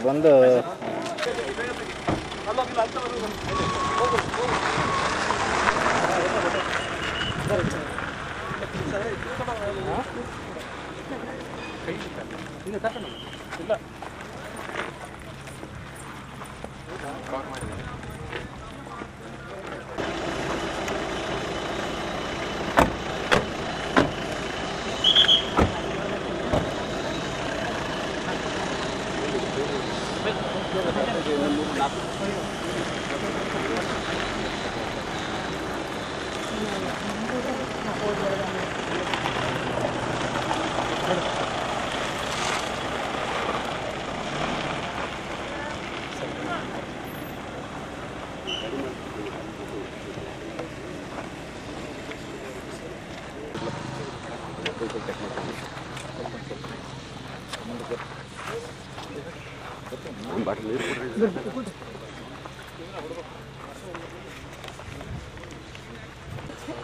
ಬಂದು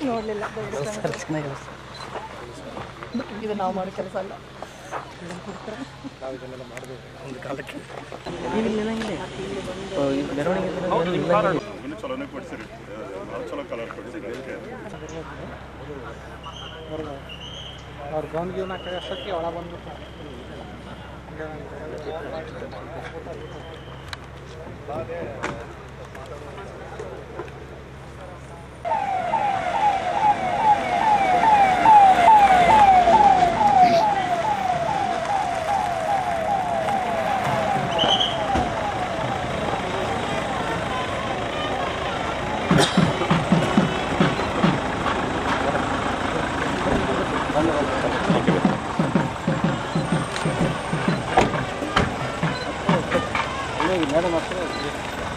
ನೋಡಲಿಲ್ಲ. ಇದು ನಾವು ಮಾಡೋ ಕೆಲಸ ಅಲ್ಲ. ಅವ್ರ ಗೌನ್ ಗೀವ್ನ ಅಷ್ಟಕ್ಕೆ ಒಳ ಬಂದ್ಬಿಟ್ಟು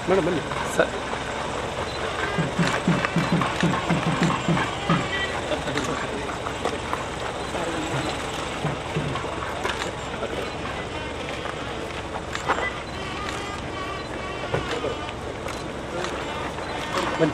ಮೇಡಮ್ ಬನ್ನಿ ಸರ್. ಬನ್ನಿ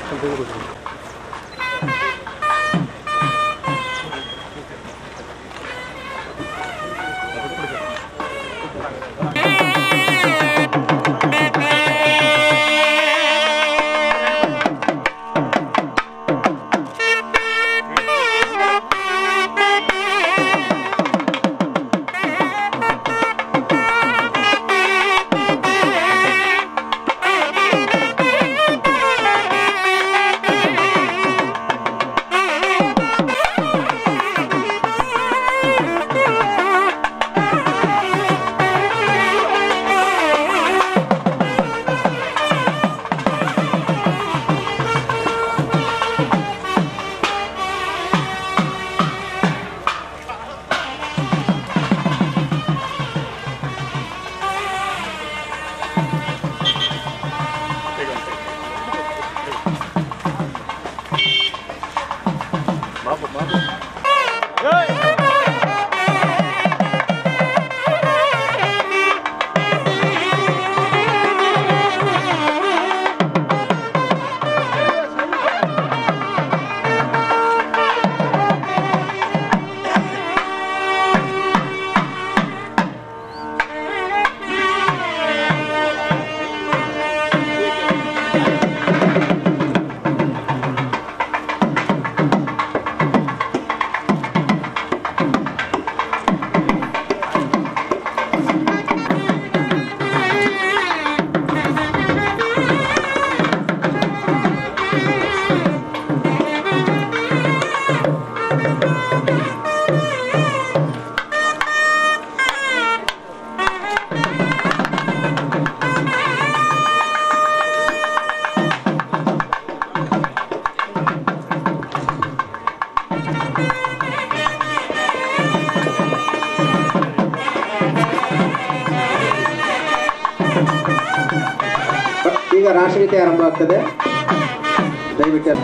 ಈಗ ರಾಷ್ಟ್ರಗೀತೆ ಆರಂಭ ಆಗ್ತದೆ. ದಯವಿಟ್ಟು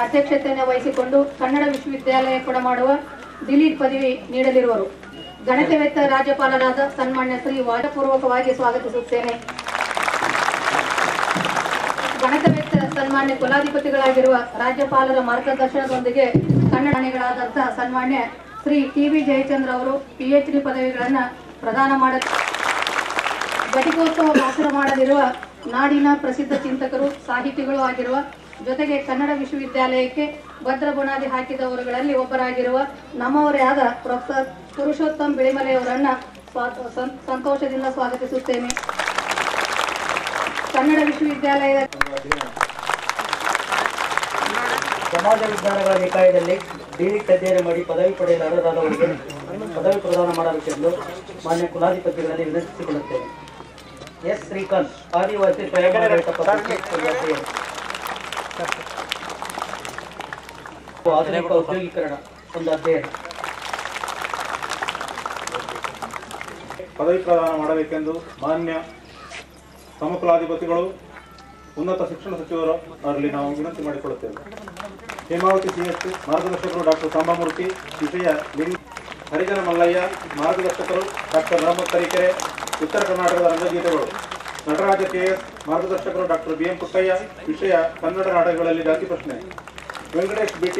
ಅಧ್ಯಕ್ಷತೆಯನ್ನು ವಹಿಸಿಕೊಂಡು ಕನ್ನಡ ವಿಶ್ವವಿದ್ಯಾಲಯ ಕೊಡಮಾಡುವ ಡಿಲೀಟ್ ಪದವಿ ನೀಡಲಿರುವರು ಗಣಕವೆತ್ತ ರಾಜ್ಯಪಾಲರಾದ ಸನ್ಮಾನ್ಯ ಶ್ರೀ ವಾದಪೂರ್ವಕವಾಗಿ ಸ್ವಾಗತಿಸುತ್ತೇನೆ. ಗಣಕವೆತ್ತ ಸನ್ಮಾನ್ಯ ಕುಲಾಧಿಪತಿಗಳಾಗಿರುವ ರಾಜ್ಯಪಾಲರ ಮಾರ್ಗದರ್ಶನದೊಂದಿಗೆ ಕನ್ನಡ ಜ್ಞಾನಿಗಳಾದಂತಹ ಸನ್ಮಾನ್ಯ ಶ್ರೀ ಟಿ.ವಿ. ಜಯಚಂದ್ರ ಅವರು PhD ಪದವಿಗಳನ್ನು ಪ್ರದಾನ ಮಾಡ ಘಟಿಕೋತ್ಸವ ಭಾಷಣ ಮಾಡಲಿರುವ ನಾಡಿನ ಪ್ರಸಿದ್ಧ ಚಿಂತಕರು ಸಾಹಿತಿಗಳು ಆಗಿರುವ ಜೊತೆಗೆ ಕನ್ನಡ ವಿಶ್ವವಿದ್ಯಾಲಯಕ್ಕೆ ಭದ್ರ ಬುನಾದಿ ಹಾಕಿದವರುಗಳಲ್ಲಿ ಒಬ್ಬರಾಗಿರುವ ನಮ್ಮವರೇ ಆದ ಪ್ರೊಫೆಸರ್ ಪುರುಷೋತ್ತಮ್ ಬಿಳಿಮಲೆ ಅವರನ್ನ ಸಂತೋಷದಿಂದ ಸ್ವಾಗತಿಸುತ್ತೇನೆ. ಕನ್ನಡ ವಿಶ್ವವಿದ್ಯಾಲಯದ ಸಮಾಜ ವಿಜ್ಞಾನಗಳ ನಿಕಾಯದಲ್ಲಿ ಡಿಲಿಟ್ ಅಧ್ಯಯನ ಮಾಡಿ ಪದವಿ ಪಡೆಯಲು ಅರ್ಹರಾದವರಿಗೆ ಪದವಿ ಪ್ರದಾನ ಮಾಡಬೇಕೆಂದು ಮಾನ್ಯ ಕುಲಾಧಿಪತಿಗಳಲ್ಲಿ ವಿನಂತಿಸಿಕೊಳ್ಳುತ್ತೇನೆ. ಎಸ್. ಶ್ರೀಕಾಂತ್, ಆದಿವಾಸಿ ಸ್ವಯಂಭಾಡಳಿತ ಪದ್ಧತಿ ಆಧುನಿಕ ಉದ್ಯೋಗೀಕರಣ ಒಂದು ಅಧ್ಯಯನ. ಪದವಿ ಪ್ರದಾನ ಮಾಡಬೇಕೆಂದು ಮಾನ್ಯ ಸಮಕುಲಾಧಿಪತಿಗಳು ಉನ್ನತ ಶಿಕ್ಷಣ ಸಚಿವರು ಅವರಲ್ಲಿ ನಾವು ವಿನಂತಿ ಮಾಡಿಕೊಳ್ಳುತ್ತೇವೆ. ಹೇಮಾವತಿ CS ಮಾರ್ಗದರ್ಶಕರು ಡಾಕ್ಟರ್ ಸಾಂಬಮೂರ್ತಿ, ವಿಷಯ ಹರಿಜನ ಮಲ್ಲಯ್ಯ. ಮಾರ್ಗದರ್ಶಕರು ಡಾಕ್ಟರ್ ಮೊಹಮ್ಮದ್ ತರೀಕೆರೆ, ಉತ್ತರ ಕರ್ನಾಟಕದ ರಂಗಗೀತೆಗಳು. ನಟರಾಜ KS ಮಾರ್ಗದರ್ಶಕರು ಡಾಕ್ಟರ್ BM ಪುಟ್ಟಯ್ಯ, ವಿಷಯ ಕನ್ನಡ ನಾಟಕಗಳಲ್ಲಿ ಜಾತಿ ಪ್ರಶ್ನೆ. ವೆಂಕಟೇಶ್ BT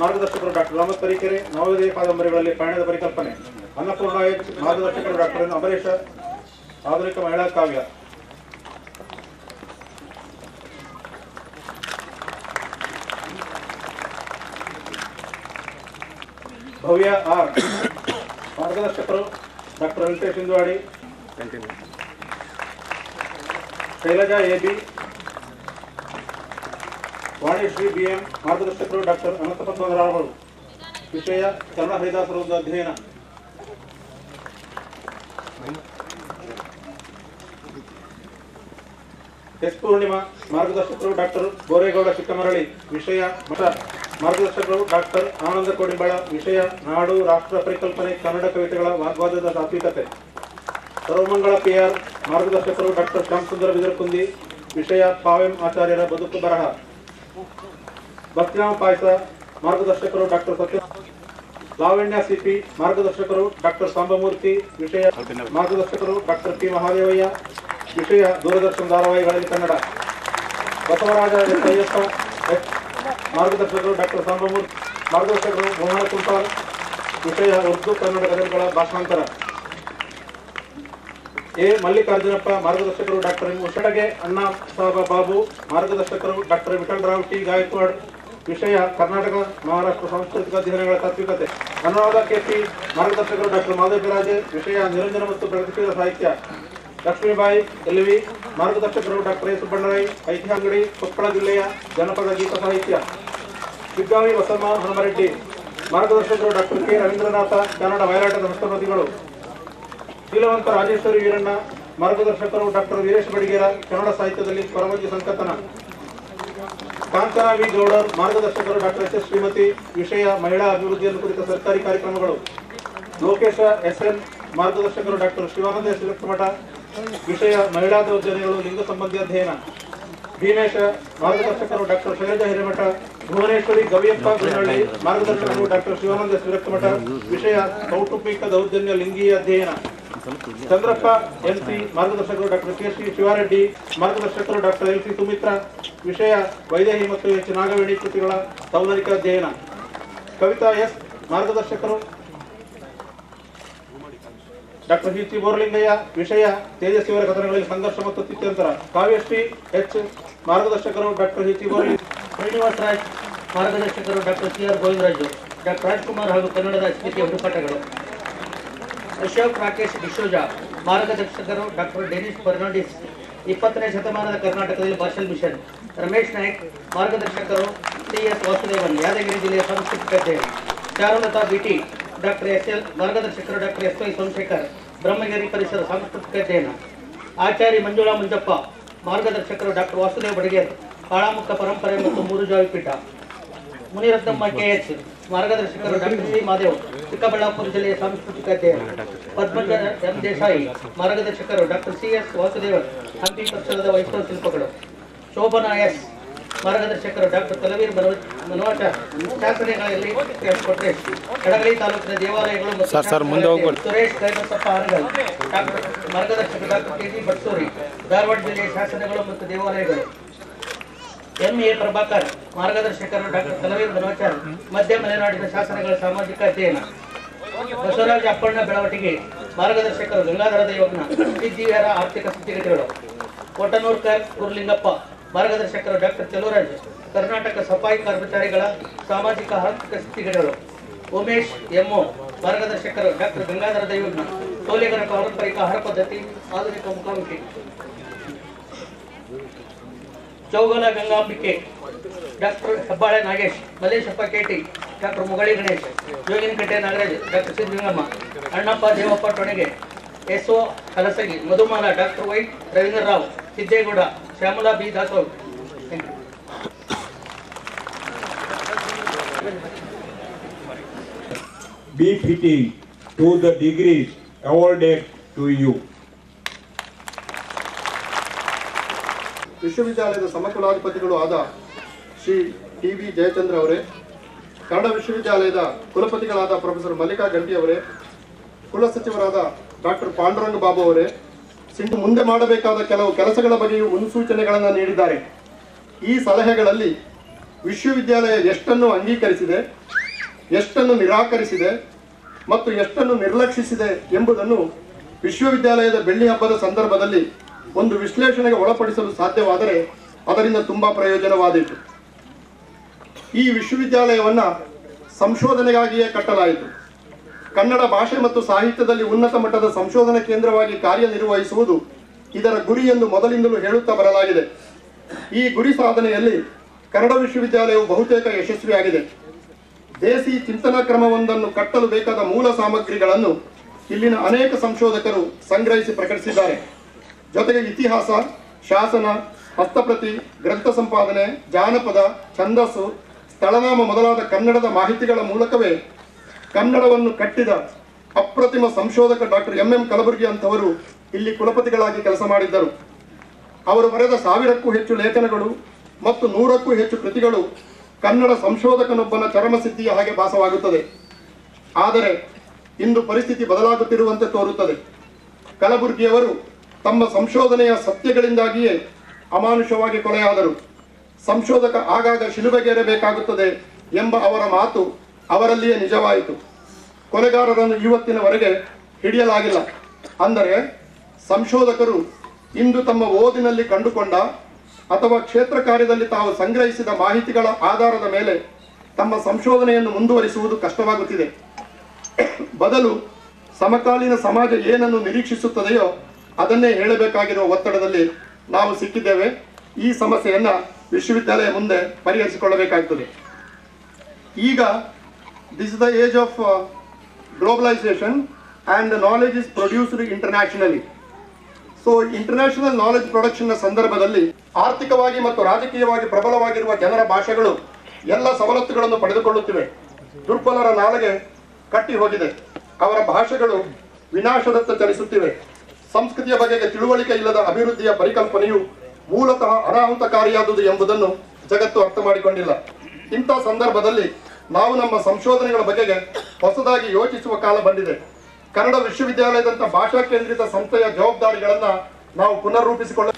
ಮಾರ್ಗದರ್ಶಕರು ಡಾಕ್ಟರ್ ಮೊಹಮ್ಮದ್ ತರೀಕೆರೆ, ನವೋದಯ ಕಾದಂಬರಿಗಳಲ್ಲಿ ಪಯಣದ ಪರಿಕಲ್ಪನೆ. ಅನ್ನಪೂರ್ಣ H ಮಾರ್ಗದರ್ಶಕರು ಡಾಕ್ಟರ್ ಅಮರೇಶ, ಆಧುನಿಕ ಮಹಿಳಾ ಕಾವ್ಯ. ಭವ್ಯ R ಮಾರ್ಗದರ್ಶಕರು doctor Venkatesh Induvadi. Shailaja AB, Vanishree BM ಮಾರ್ಗದರ್ಶಕರು ಡಾಕ್ಟರ್ ಅನಂತಪದ್ಮರಾವರು, ವಿಷಯ ಕನ್ನಡ ಹರಿದಾಸರ ಒಂದು ಅಧ್ಯಯನ. ಎಸ್ ಪೂರ್ಣಿಮಾ, ಮಾರ್ಗದರ್ಶಕರು ಡಾಕ್ಟರ್ ಬೋರೇಗೌಡ ಚಿಕ್ಕಮರಳಿ, ವಿಷಯ ಮಠ. ಮಾರ್ಗದರ್ಶಕರು ಡಾಕ್ಟರ್ ಆನಂದ ಕೋಡಿಂಬಳ, ವಿಷಯ ನಾಡು ರಾಷ್ಟ್ರ ಪರಿಕಲ್ಪನೆ ಕನ್ನಡ ಕವಿತೆಗಳ ವಾಗ್ವಾದದ ತಾತ್ವಿಕತೆ. ಸರ್ವಮಂಗಳ PR, ಮಾರ್ಗದರ್ಶಕರು ಡಾಕ್ಟರ್ ಶ್ಯಾಮಸುಂದರ ಬಿದರಕುಂದಿ, ವಿಷಯ ಪಾವೆಂ ಆಚಾರ್ಯರ ಬದುಕು ಬರಹ. ಭಕ್ತಿನಾಮ ಪಾಯಸ, ಮಾರ್ಗದರ್ಶಕರು ಡಾಕ್ಟರ್ ಸತ್ಯ. ಲಾವಣ್ಯ CP, ಮಾರ್ಗದರ್ಶಕರು ಡಾಕ್ಟರ್ ಸಾಂಬಮೂರ್ತಿ, ವಿಷಯ ಮಾರ್ಗದರ್ಶಕರು ಡಾಕ್ಟರ್ P ಮಹಾದೇವಯ್ಯ, ವಿಷಯ ದೂರದರ್ಶನ ಧಾರಾವಾಹಿಗಳಲ್ಲಿ ಕನ್ನಡ. ಬಸವರಾಜ ಅಯ್ಯಪ್ಪ, ಮಾರ್ಗದರ್ಶಕರು ಡಾಕ್ಟರ್ ಸಾಂಬಮೂರ್ತಿ, ಮಾರ್ಗದರ್ಶಕರು ಮೋಹನ ಕುಂಟಾರ್, ವಿಷಯ ಉರ್ದು ಕನ್ನಡ ಗದಗಳ ಭಾಷಾಂತರ. ಎ ಮಲ್ಲಿಕಾರ್ಜುನಪ್ಪ, ಮಾರ್ಗದರ್ಶಕರು ಡಾಕ್ಟರ್ ಎಂ ಉಷಟಗೆ ಅಣ್ಣಾ ಸಾಹೇಬ ಬಾಬು, ಮಾರ್ಗದರ್ಶಕರು ಡಾಕ್ಟರ್ ವಿಠಲರಾವ್ T ಗಾಯಕ್ವಾಡ್, ವಿಷಯ ಕರ್ನಾಟಕ ಮಹಾರಾಷ್ಟ್ರ ಸಾಂಸ್ಕೃತಿಕ ಅಧ್ಯಯನಗಳ ತಾತ್ವಿಕತೆ. ಅನುರಾಧ KP, ಮಾರ್ಗದರ್ಶಕರು ಡಾಕ್ಟರ್ ಮಾಧವರಾಜೆ, ವಿಷಯ ನಿರಂಜನ ಮತ್ತು ಪ್ರಗತಿಶೀಲ ಸಾಹಿತ್ಯ. ಲಕ್ಷ್ಮೀಬಾಯಿ LV, ಮಾರ್ಗದರ್ಶಕರು ಡಾಕ್ಟರ್ ಎ ಸುಬ್ಬಣ್ಣರೈ, ಐತಿಹ್ಯ ಅಂಗಡಿ, ಕೊಪ್ಪಳ ಜಿಲ್ಲೆಯ ಜನಪದ ಗೀತ ಸಾಹಿತ್ಯ. ಶಿಗ್ಗಾವಿ ಬಸಮ್ಮ ಹನುಮರೆಡ್ಡಿ, ಮಾರ್ಗದರ್ಶಕರು ಡಾಕ್ಟರ್ K ರವೀಂದ್ರನಾಥ, ಕನ್ನಡ ಬಯಲಾಟದ ಹಸ್ತಪ್ರತಿಗಳು. ಶೀಲವಂತ ರಾಜೇಶ್ವರಿ ವೀರಣ್ಣ, ಮಾರ್ಗದರ್ಶಕರು ಡಾಕ್ಟರ್ ವೀರೇಶ್ ಬಡಿಗೇರ, ಕನ್ನಡ ಸಾಹಿತ್ಯದಲ್ಲಿ ಪರಮಜ್ಜಿ ಸಂಕಥನ. ಕಾಂಚನ ವಿ ಗೌಡರ್, ಮಾರ್ಗದರ್ಶಕರು ಡಾಕ್ಟರ್ SS ಶ್ರೀಮತಿ, ವಿಷಯ ಮಹಿಳಾ ಅಭಿವೃದ್ಧಿಯನ್ನು ಕುರಿತ ಸರ್ಕಾರಿ ಕಾರ್ಯಕ್ರಮಗಳು. ಲೋಕೇಶ SN, ಮಾರ್ಗದರ್ಶಕರು ಡಾಕ್ಟರ್ ಶಿವಾನಂದ ಶ್ರೀರಕ್ತಮಠ, ವಿಷಯ ಮಹಿಳಾ ದೌರ್ಜನ್ಯಗಳು ಲಿಂಗ ಸಂಬಂಧಿ ಅಧ್ಯಯನ. ಭೀಮೇಶ, ಮಾರ್ಗದರ್ಶಕರು ಡಾಕ್ಟರ್ ಶೈಲಜಾ ಹಿರೇಮಠ. ಭುವನೇಶ್ವರಿ ಗವಿಯಪ್ಪ ಗುಂಡಳ್ಳಿ, ಮಾರ್ಗದರ್ಶಕರು ಡಾಕ್ಟರ್ ಶಿವಾನಂದ ಶ್ರೀರಕ್ತಮಠ, ವಿಷಯ ಕೌಟುಂಬಿಕ ದೌರ್ಜನ್ಯ ಲಿಂಗೀಯ ಅಧ್ಯಯನ. Chandrappa NC, ಮಾರ್ಗದರ್ಶಕರು doctor KC Shivareddy, ಮಾರ್ಗದರ್ಶಕರು ಡಾಕ್ಟರ್ LC ಸುಮಿತ್ರ, ವಿಷಯ ವೈದೇಹಿ ಮತ್ತು H ನಾಗವೇಣಿ ಕೃತಿಗಳ ಸೌಂದರ್ಯಿಕ ಅಧ್ಯಯನ. ಕವಿತಾ S, ಮಾರ್ಗದರ್ಶಕರು ಡಾಕ್ಟರ್ HC ಬೋರಲಿಂಗಯ್ಯ, ವಿಷಯ ತೇಜಸ್ವಿಯವರ ಕಥನಗಳಲ್ಲಿ ಸಂಘರ್ಷ ಮತ್ತು ಸ್ಥಿತ್ಯಂತರ. ಕಾವ್ಯಶ್ರೀ H, ಮಾರ್ಗದರ್ಶಕರು ಡಾಕ್ಟರ್ HC ಬೋರಲಿಂಗ. ಶ್ರೀನಿವಾಸ ರಾಜ್, ಮಾರ್ಗದರ್ಶಕರು doctor CR Govindaraju, doctor Rajkumar ಹಾಗೂ ಕನ್ನಡದ ಅಸ್ಮಿತೆಯ ಹುಡುಕಾಟಗಳು. ಅಶೋಕ್ ರಾಕೇಶ್ ಡಿಸೋಜಾ, ಮಾರ್ಗದರ್ಶಕರು ಡಾಕ್ಟರ್ ಡೆನಿಸ್ ಫರ್ನಾಂಡಿಸ್, 20ನೇ ಶತಮಾನದ ಕರ್ನಾಟಕದಲ್ಲಿ ಭಾಷಲ್ ಮಿಷನ್. ರಮೇಶ್ ನಾಯ್ಕ್, ಮಾರ್ಗದರ್ಶಕರು CS ವಾಸುದೇವನ್, ಯಾದಗಿರಿ ಜಿಲ್ಲೆಯ ಸಾಂಸ್ಕೃತಿಕ ಅಧ್ಯಯನ. Charulatha BT, doctor SL, ಮಾರ್ಗದರ್ಶಕರು doctor SY Somashekhar, Brahmagiri ಪರಿಸರ ಸಾಂಸ್ಕೃತಿಕ ಅಧ್ಯಯನ. ಆಚಾರ್ಯ ಮಂಜುಳಾ ಮಂಜಪ್ಪ, ಮಾರ್ಗದರ್ಶಕರು ಡಾಕ್ಟರ್ ವಾಸುದೇವ ಬಡಗೇರ್, ಕಾಳಾಮುಖ ಪರಂಪರೆ ಮತ್ತು ಮೂರು ಜಾವಿ ಪೀಠ. ಮುನಿರತ್ನಮ್ಮ KH, ಮಾರ್ಗದರ್ಶಕರು ಡಾಕ್ಟರ್ C ಮಾದೇವ್, ಚಿಕ್ಕಬಳ್ಳಾಪುರ ಜಿಲ್ಲೆಯ ಸಾಂಸ್ಕೃತಿಕ ಅಧ್ಯಯನ. ಪದ್ಮಜ M ದೇಸಾಯಿ, ಮಾರ್ಗದರ್ಶಕರು ಡಾಕ್ಟರ್ CS ವಾಸುದೇವನ್, ಹಂಪಿ ಪರಿಸರದ ವೈಷ್ಣವ ಶಿಲ್ಪಗಳು. ಶೋಭನಾ S, ಮಾರ್ಗದರ್ಶಕರು ಡಾಕ್ಟರ್ ಕಲವೀರ್ ಮನೋಜ, ಶಾಸನಗಳಲ್ಲಿ ಕೊಟ್ರೇಶ್, ಕಡಗಲಿ ತಾಲೂಕಿನ ದೇವಾಲಯಗಳು ಮತ್ತು ಸುರೇಶ್ ಕೈಬಸಪ್ಪ ಹಾನಗಲ್, ಮಾರ್ಗದರ್ಶಕರು ಡಾಕ್ಟರ್ KG ಬಟ್ಸೂರಿ, ಧಾರವಾಡ ಜಿಲ್ಲೆಯ ಶಾಸನಗಳು ಮತ್ತು ದೇವಾಲಯಗಳು. MA ಪ್ರಭಾಕರ್, ಮಾರ್ಗದರ್ಶಕರು ಡಾಕ್ಟರ್ ಕಲವೀರ್ ಮನೋಚಾರ್, ಮಧ್ಯ ಮಲೆನಾಡಿನ ಶಾಸನಗಳ ಸಾಮಾಜಿಕ ಅಧ್ಯಯನ. ಬಸವರಾಜ ಅಪ್ಪಣ್ಣ ಬೆಳವಟಿಗೆ, ಮಾರ್ಗದರ್ಶಕರು ಗಂಗಾಧರ ದೇವಜ್ಞ, ಸಿದ್ಧಿವಿಹಾರ ಆರ್ಥಿಕ ಸ್ಥಿತಿಗತಿಗಳು. ಕೊಟ್ಟನೂರ್ಕರ್ ಗುರುಲಿಂಗಪ್ಪ, ಮಾರ್ಗದರ್ಶಕರು ಡಾಕ್ಟರ್ ಚಲುವರಾಜ್, ಕರ್ನಾಟಕ ಸಫಾಯಿ ಕರ್ಮಚಾರಿಗಳ ಸಾಮಾಜಿಕ ಆರ್ಥಿಕ ಸ್ಥಿತಿಗತಿಗಳು. ಉಮೇಶ್ MO, ಮಾರ್ಗದರ್ಶಕರು ಡಾಕ್ಟರ್ ಗಂಗಾಧರ ದೈವಜ್ಞ, ಸೋಲಿಗರ ಪಾರಂಪರಿಕ ಆಹಾರ ಪದ್ಧತಿ ಆಧುನಿಕ ಮುಖಾಮುಖಿ. Chougala Gangambike, doctor Hebbale Nagesh, Mallesappa KT, doctor Mugali Ganesh, Yoginakatte Nagaraj, doctor Siddalingamma, Annappa Devappa Tonage, SO Halasagi, Madhumala, doctor Y Ravindra Rao, Siddegowda, Shyamala B Dasog. Be fitting to the degrees awarded to you. ವಿಶ್ವವಿದ್ಯಾಲಯದ ಸಮಕುಲಾಧಿಪತಿಗಳು ಆದ ಶ್ರೀ TV ಜಯಚಂದ್ರ ಅವರೇ, ಕನ್ನಡ ವಿಶ್ವವಿದ್ಯಾಲಯದ ಕುಲಪತಿಗಳಾದ ಪ್ರೊಫೆಸರ್ ಮಲ್ಲಿಕಾ ಗಂಟಿ ಅವರೇ, ಕುಲಸಚಿವರಾದ ಡಾಕ್ಟರ್ ಪಾಂಡುರಂಗ ಬಾಬು ಅವರೇ, ಮುಂದೆ ಮಾಡಬೇಕಾದ ಕೆಲವು ಕೆಲಸಗಳ ಬಗ್ಗೆಯೂ ಮುನ್ಸೂಚನೆಗಳನ್ನು ನೀಡಿದ್ದಾರೆ. ಈ ಸಲಹೆಗಳಲ್ಲಿ ವಿಶ್ವವಿದ್ಯಾಲಯ ಎಷ್ಟನ್ನು ಅಂಗೀಕರಿಸಿದೆ, ಎಷ್ಟನ್ನು ನಿರಾಕರಿಸಿದೆ ಮತ್ತು ಎಷ್ಟನ್ನು ನಿರ್ಲಕ್ಷಿಸಿದೆ ಎಂಬುದನ್ನು ವಿಶ್ವವಿದ್ಯಾಲಯದ ಬೆಳ್ಳಿ ಹಬ್ಬದ ಸಂದರ್ಭದಲ್ಲಿ ಒಂದು ವಿಶ್ಲೇಷಣೆಗೆ ಒಳಪಡಿಸಲು ಸಾಧ್ಯವಾದರೆ ಅದರಿಂದ ತುಂಬ ಪ್ರಯೋಜನವಾದೀತು. ಈ ವಿಶ್ವವಿದ್ಯಾಲಯವನ್ನು ಸಂಶೋಧನೆಗಾಗಿಯೇ ಕಟ್ಟಲಾಯಿತು. ಕನ್ನಡ ಭಾಷೆ ಮತ್ತು ಸಾಹಿತ್ಯದಲ್ಲಿ ಉನ್ನತ ಮಟ್ಟದ ಸಂಶೋಧನಾ ಕೇಂದ್ರವಾಗಿ ಕಾರ್ಯನಿರ್ವಹಿಸುವುದು ಇದರ ಗುರಿ ಎಂದು ಮೊದಲಿಂದಲೂ ಹೇಳುತ್ತಾ ಬರಲಾಗಿದೆ. ಈ ಗುರಿ ಸಾಧನೆಯಲ್ಲಿ ಕನ್ನಡ ವಿಶ್ವವಿದ್ಯಾಲಯವು ಬಹುತೇಕ ಯಶಸ್ವಿಯಾಗಿದೆ. ದೇಸಿ ಚಿಂತನಾ ಕ್ರಮವೊಂದನ್ನು ಕಟ್ಟಲು ಬೇಕಾದ ಮೂಲ ಸಾಮಗ್ರಿಗಳನ್ನು ಇಲ್ಲಿನ ಅನೇಕ ಸಂಶೋಧಕರು ಸಂಗ್ರಹಿಸಿ ಪ್ರಕಟಿಸಿದ್ದಾರೆ. ಜೊತೆಗೆ ಇತಿಹಾಸ, ಶಾಸನ, ಹಸ್ತಪ್ರತಿ, ಗ್ರಂಥ ಸಂಪಾದನೆ, ಜಾನಪದ, ಛಂದಸ್ಸು, ಸ್ಥಳನಾಮ ಮೊದಲಾದ ಕನ್ನಡದ ಮಾಹಿತಿಗಳ ಮೂಲಕವೇ ಕನ್ನಡವನ್ನು ಕಟ್ಟಿದ ಅಪ್ರತಿಮ ಸಂಶೋಧಕ ಡಾಕ್ಟರ್ ಎಂ ಕಲಬುರ್ಗಿ ಅಂತವರು ಇಲ್ಲಿ ಕುಲಪತಿಗಳಾಗಿ ಕೆಲಸ ಮಾಡಿದ್ದರು. ಅವರು ಬರೆದ 1000ಕ್ಕೂ ಹೆಚ್ಚು ಲೇಖನಗಳು ಮತ್ತು 100ಕ್ಕೂ ಹೆಚ್ಚು ಕೃತಿಗಳು ಕನ್ನಡ ಸಂಶೋಧಕನೊಬ್ಬನ ಚರಮಸಿದ್ಧಿಯ ಹಾಗೆ ಭಾಸವಾಗುತ್ತದೆ. ಆದರೆ ಇಂದು ಪರಿಸ್ಥಿತಿ ಬದಲಾಗುತ್ತಿರುವಂತೆ ತೋರುತ್ತದೆ. ಕಲಬುರ್ಗಿಯವರು ತಮ್ಮ ಸಂಶೋಧನೆಯ ಸತ್ಯಗಳಿಂದಾಗಿಯೇ ಅಮಾನುಷವಾಗಿ ಕೊಲೆಯಾದರು. ಸಂಶೋಧಕ ಆಗಾಗ ಶಿಲುಬೆಗೇರಬೇಕಾಗುತ್ತದೆ ಎಂಬ ಅವರ ಮಾತು ಅವರಲ್ಲಿಯೇ ನಿಜವಾಯಿತು. ಕೊಲೆಗಾರರನ್ನು ಇವತ್ತಿನವರೆಗೆ ಹಿಡಿಯಲಾಗಿಲ್ಲ. ಅಂದರೆ ಸಂಶೋಧಕರು ಇಂದು ತಮ್ಮ ಓದಿನಲ್ಲಿ ಕಂಡುಕೊಂಡ ಅಥವಾ ಕ್ಷೇತ್ರ ಕಾರ್ಯದಲ್ಲಿ ತಾವು ಸಂಗ್ರಹಿಸಿದ ಮಾಹಿತಿಗಳ ಆಧಾರದ ಮೇಲೆ ತಮ್ಮ ಸಂಶೋಧನೆಯನ್ನು ಮುಂದುವರಿಸುವುದು ಕಷ್ಟವಾಗುತ್ತಿದೆ. ಬದಲು ಸಮಕಾಲೀನ ಸಮಾಜ ಏನನ್ನು ನಿರೀಕ್ಷಿಸುತ್ತದೆಯೋ ಅದನ್ನೇ ಹೇಳಬೇಕಾಗಿರುವ ಒತ್ತಡದಲ್ಲಿ ನಾವು ಸಿಕ್ಕಿದ್ದೇವೆ. ಈ ಸಮಸ್ಯೆಯನ್ನ ವಿಶ್ವವಿದ್ಯಾಲಯ ಮುಂದೆ ಪರಿಹರಿಸಿಕೊಳ್ಳಬೇಕಾಗುತ್ತದೆ. ಈಗ this is the age of globalisation and knowledge is produced internationally. So international knowledge ಪ್ರೊಡಕ್ಷನ್ನ ಸಂದರ್ಭದಲ್ಲಿ ಆರ್ಥಿಕವಾಗಿ ಮತ್ತು ರಾಜಕೀಯವಾಗಿ ಪ್ರಬಲವಾಗಿರುವ ಜನರ ಭಾಷೆಗಳು ಎಲ್ಲ ಸವಲತ್ತುಗಳನ್ನು ಪಡೆದುಕೊಳ್ಳುತ್ತಿವೆ. ದುರ್ಬಲರ ನಾಲೆಗೆ ಕಟ್ಟಿ ಹೋಗಿದೆ. ಅವರ ಭಾಷೆಗಳು ವಿನಾಶದತ್ತ ಚಲಿಸುತ್ತಿವೆ. ಸಂಸ್ಕೃತಿಯ ಬಗೆಗೆ ತಿಳುವಳಿಕೆ ಇಲ್ಲದ ಅಭಿವೃದ್ಧಿಯ ಪರಿಕಲ್ಪನೆಯು ಮೂಲತಃ ಅನಾಹುತಕಾರಿಯಾದುದು ಎಂಬುದನ್ನು ಜಗತ್ತು ಅರ್ಥ ಮಾಡಿಕೊಂಡಿಲ್ಲ. ಇಂಥ ಸಂದರ್ಭದಲ್ಲಿ ನಾವು ನಮ್ಮ ಸಂಶೋಧನೆಗಳ ಬಗೆಗೆ ಹೊಸದಾಗಿ ಯೋಚಿಸುವ ಕಾಲ ಬಂದಿದೆ. ಕನ್ನಡ ವಿಶ್ವವಿದ್ಯಾಲಯದಂಥ ಭಾಷಾ ಕೇಂದ್ರಿತ ಸಂಸ್ಥೆಯ ಜವಾಬ್ದಾರಿಗಳನ್ನು ನಾವು ಪುನರ್ರೂಪಿಸಿಕೊಳ್ಳ